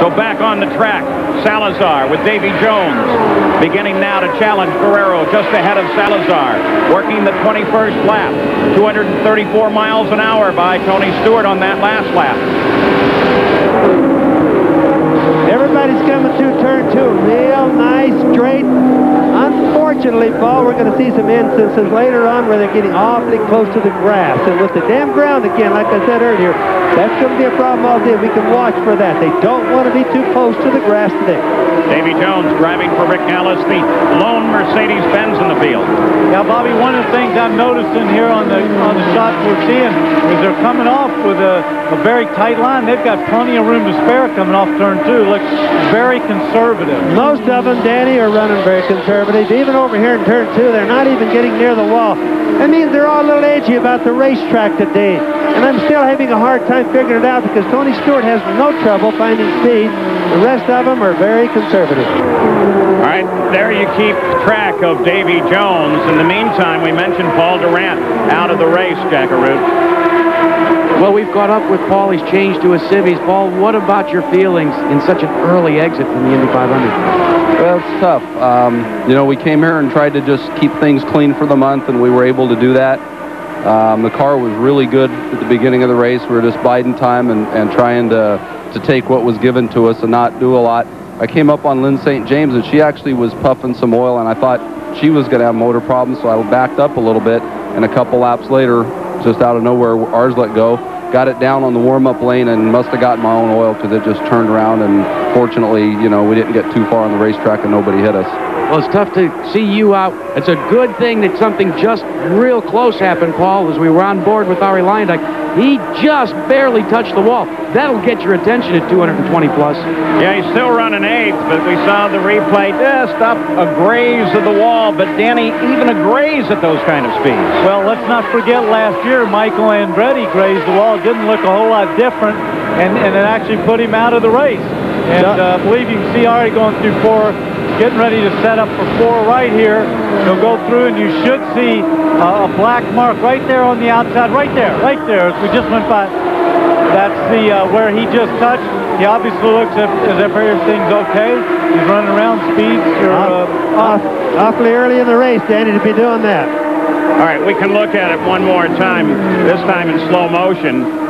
So back on the track, Salazar with Davy Jones, beginning now to challenge Guerrero just ahead of Salazar, working the 21st lap, 234 miles an hour by Tony Stewart on that last lap. Everybody's coming through turn 2. Real nice, straight. Unfortunately, Paul, we're going to see some instances later on where they're getting awfully close to the grass. And with the damn ground again, like I said earlier, that's going to be a problem all day. We can watch for that. They don't want to be too close to the grass today. Davy Jones driving for Rick Ellis, the lone Mercedes-Benz in the field. Yeah, Bobby, one of the things I'm noticing here on the shots we're seeing is they're coming off with a very tight line. They've got plenty of room to spare coming off turn 2. Looks very conservative. Most of them, Danny, are running very conservative. Even over here in turn 2, they're not even getting near the wall. That means they're all a little edgy about the racetrack today. And I'm still having a hard time figuring it out because Tony Stewart has no trouble finding speed. The rest of them are very conservative. All right, there you keep track of Davy Jones. In the meantime, we mentioned Paul Durant out of the race, Jackaroo. Well, we've caught up with Paul. He's changed to a civvies. Paul, what about your feelings in such an early exit from the Indy 500? Well, it's tough. You know, we came here and tried to just keep things clean for the month, and we were able to do that. The car was really good at the beginning of the race. We were just biding time and trying to take what was given to us and not do a lot. I came up on Lynn St. James, and she actually was puffing some oil, and I thought she was going to have motor problems, so I backed up a little bit, and a couple laps later, just out of nowhere, ours let go. Got it down on the warm-up lane and must have gotten my own oil because it just turned around, and fortunately, you know, we didn't get too far on the racetrack and nobody hit us. Well, it's tough to see you out. It's a good thing that something just real close happened, Paul, as we were on board with Ari Leyendyk. He just barely touched the wall. That'll get your attention at 220 plus. Yeah, he's still running 8th, but we saw the replay just up a graze of the wall. But, Danny, even a graze at those kind of speeds. Well, let's not forget last year Michael Andretti grazed the wall. It didn't look a whole lot different, and it actually put him out of the race. And I believe you can see Ari going through 4, getting ready to set up for 4 right here. He'll go through, and you should see a black mark right there on the outside, right there. As we just went by. That's the where he just touched. He obviously looks as if everything's okay. He's running around speeds. Awfully early in the race, Danny, to be doing that. All right, we can look at it one more time, this time in slow motion.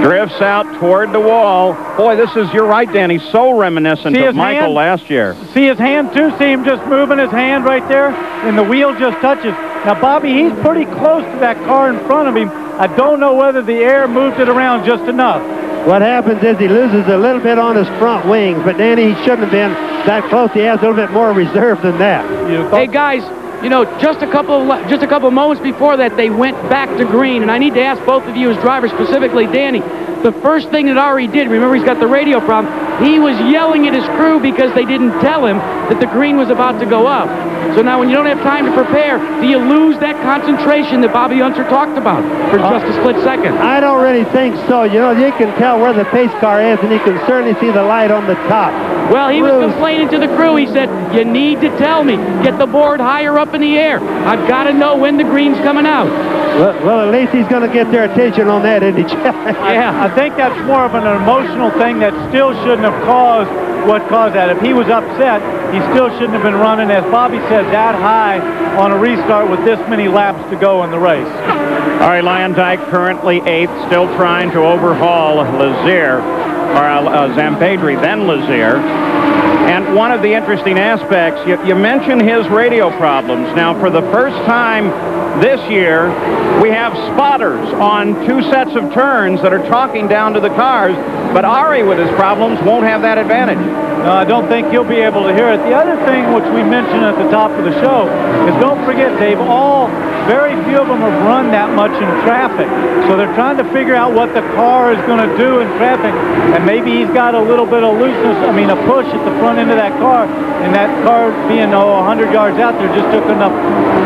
Drifts out toward the wall. Boy, this is, you're right, Danny, so reminiscent of Michael last year. See his hand, too? See him just moving his hand right there? And the wheel just touches. Now, Bobby, he's pretty close to that car in front of him. I don't know whether the air moved it around just enough. What happens is he loses a little bit on his front wings, but Danny, he shouldn't have been that close. He has a little bit more reserve than that. Hey, guys, you know, just a couple moments before that, they went back to green, and I need to ask both of you as drivers, specifically Danny, the first thing that Ari did, remember he's got the radio problem, he was yelling at his crew because they didn't tell him that the green was about to go up. So now when you don't have time to prepare, do you lose that concentration that Bobby Unser talked about for just a split second? I don't really think so. You know, you can tell where the pace car is, and you can certainly see the light on the top. Well, he was complaining to the crew. He said, you need to tell me. Get the board higher up in the air. I've got to know when the green's coming out. Well, at least he's going to get their attention on that, isn't he? Yeah, I think that's more of an emotional thing that still shouldn't have caused what caused that. If he was upset, he still shouldn't have been running, as Bobby said, that high on a restart with this many laps to go in the race. All right, Leyendyk currently 8th, still trying to overhaul Lazier, or Zampedri, then Lazier. And one of the interesting aspects, you mentioned his radio problems. Now, for the first time this year, we have spotters on 2 sets of turns that are talking down to the cars, but Ari, with his problems, won't have that advantage. No, I don't think he'll be able to hear it. The other thing which we mentioned at the top of the show is, don't forget, Dave, very few of them have run that much in traffic. So they're trying to figure out what the car is going to do in traffic. And maybe he's got a little bit of looseness, a push at the front end of that car. And that car being 100 yards out there just took enough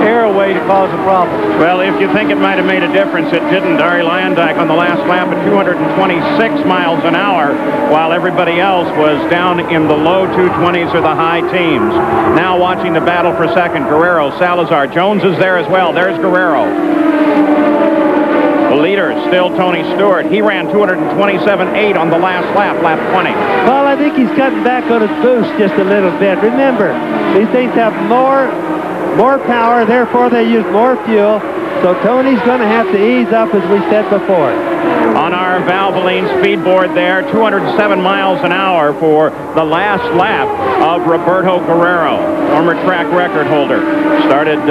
air away to cause a problem. Well, if you think it might have made a difference, it didn't. Ari Leyendyk on the last lap at 226 miles an hour, while everybody else was down in the low 220s or the high teens. Now watching the battle for second, Guerrero, Salazar, Jones is there as well. There's Guerrero. The leader is still Tony Stewart. He ran 227.8 on the last lap, lap 20. Well, I think he's cutting back on his boost just a little bit. Remember, these things have more power, therefore they use more fuel. So Tony's going to have to ease up, as we said before. On our Valvoline speed board there, 207 miles an hour for the last lap of Roberto Guerrero, former track record holder. Started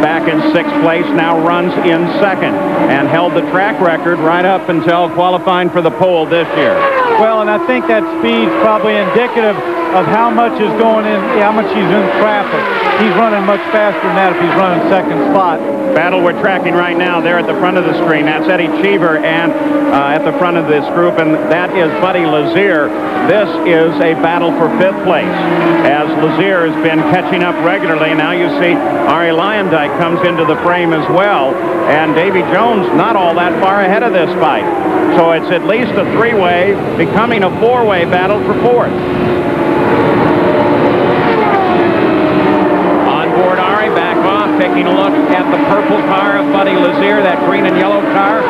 back in 6th place, now runs in 2nd, and held the track record right up until qualifying for the pole this year. Well, and I think that speed's probably indicative of how much is going in, how much he's in traffic. He's running much faster than that if he's running 2nd spot. Battle we're tracking right now there at the front of the screen. That's Eddie Cheever and at the front of this group, and that is Buddy Lazier. This is a battle for 5th place, as Lazier has been catching up regularly. Now you see Ari Lyondike comes into the frame as well, and Davy Jones not all that far ahead of this fight. So it's at least a 3-way, becoming a 4-way battle for 4th. Onboard Ari back off, taking a look at the purple car of Buddy Lazier, that green and yellow car.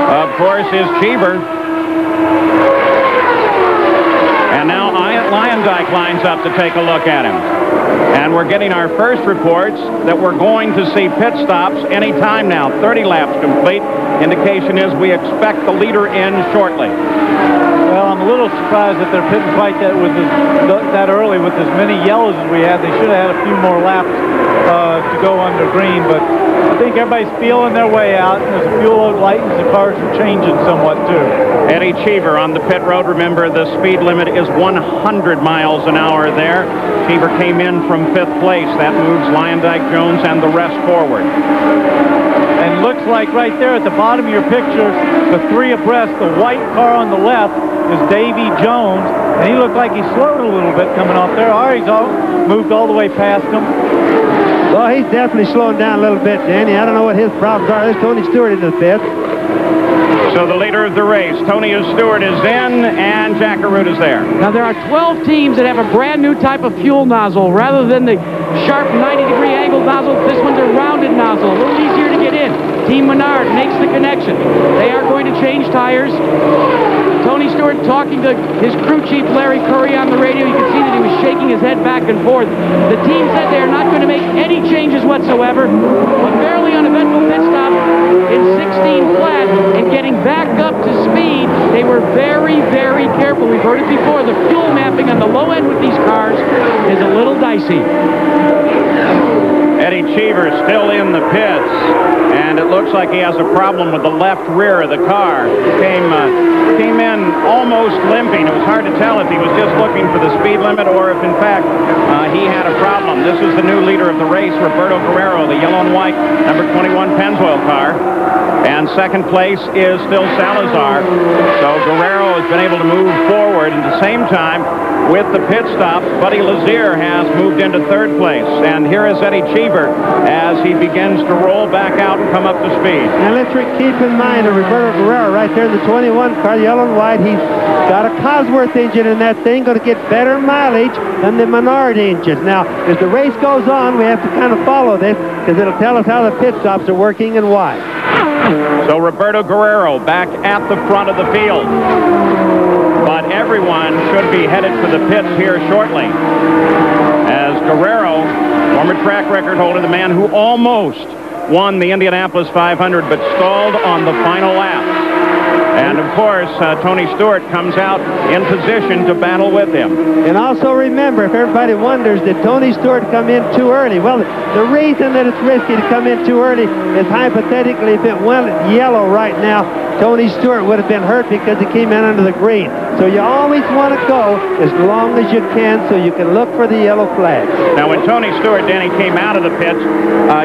Of course, is Cheever. And now Lyondike lines up to take a look at him. And we're getting our first reports that we're going to see pit stops any time now. 30 laps complete. Indication is we expect the leader in shortly. Well, I'm a little surprised that they're pitting quite that early with as many yellows as we had. They should have had a few more laps to go under green, but I think everybody's feeling their way out. As the fuel load lightens, the cars are changing somewhat too. Eddie Cheever on the pit road. Remember, the speed limit is 100 miles an hour there. Cheever came in from 5th place. That moves Lyondike, Jones, and the rest forward. And looks like right there at the bottom of your picture, the 3 abreast, the white car on the left is Davy Jones, and he looked like he slowed a little bit coming off there. Ari's moved all the way past him. Well, he's definitely slowing down a little bit, Danny. I don't know what his problems are. There's Tony Stewart in the fifth. So the leader of the race, Tony Stewart, is in, and Jack Arute is there. Now, there are 12 teams that have a brand new type of fuel nozzle. Rather than the sharp 90-degree angled nozzle, this one's a rounded nozzle, a little easier to get in. Team Menard makes the connection. They are going to change tires. Tony Stewart talking to his crew chief, Larry Curry, on the radio. You can see that he was shaking his head back and forth. The team said they are not going to make any changes whatsoever, but barely on eventual pit stop in 16 flat and getting back up to speed. They were very, very careful. We've heard it before. The fuel mapping on the low end with these cars is a little dicey. Eddie Cheever still in the pits, and it looks like he has a problem with the left rear of the car. Came in almost limping. It was hard to tell if he was just looking for the speed limit or if, in fact, he had a problem. This is the new leader of the race, Roberto Guerrero, the yellow and white number 21 Pennzoil car. And second place is still Salazar. So Guerrero has been able to move forward. And at the same time, with the pit stops, Buddy Lazier has moved into third place. And here is Eddie Cheever as he begins to roll back out and come up to speed. And let's keep in mind Roberto Guerrero right there in the 21 car, yellow and white. He's got a Cosworth engine in that thing, going to get better mileage than the Menard engines. Now, as the race goes on, we have to kind of follow this because it'll tell us how the pit stops are working and why. So Roberto Guerrero back at the front of the field. But everyone should be headed for the pits here shortly. As Guerrero, former track record holder, the man who almost won the Indianapolis 500 but stalled on the final lap. And, of course, Tony Stewart comes out in position to battle with him. And also remember, if everybody wonders, did Tony Stewart come in too early? Well, the reason that it's risky to come in too early is hypothetically if it went yellow right now, Tony Stewart would have been hurt because he came in under the green. So you always want to go as long as you can so you can look for the yellow flag. Now, when Tony Stewart, Danny, came out of the pits,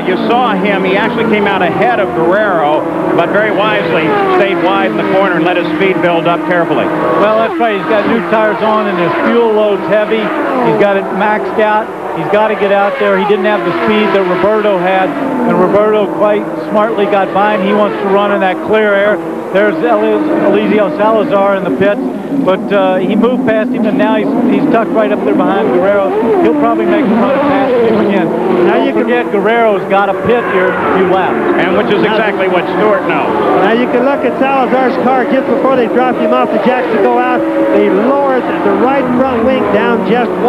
you saw him. He actually came out ahead of Guerrero, but very wisely stayed wide in the corner and let his speed build up carefully. Well, that's right. He's got new tires on, and his fuel load's heavy. He's got it maxed out. He's got to get out there. He didn't have the speed that Roberto had, and Roberto quite smartly got by him. He wants to run in that clear air. There's Eliseo Salazar in the pits. but he moved past him, and now he's tucked right up there behind Guerrero. He'll probably make a run past him again. Now you forget Guerrero's got a pit here a few laps. And which is exactly what Stewart knows. Now you can look at Salazar's car just before they dropped him off the jacks to go out. They lowered the right front wing down just one.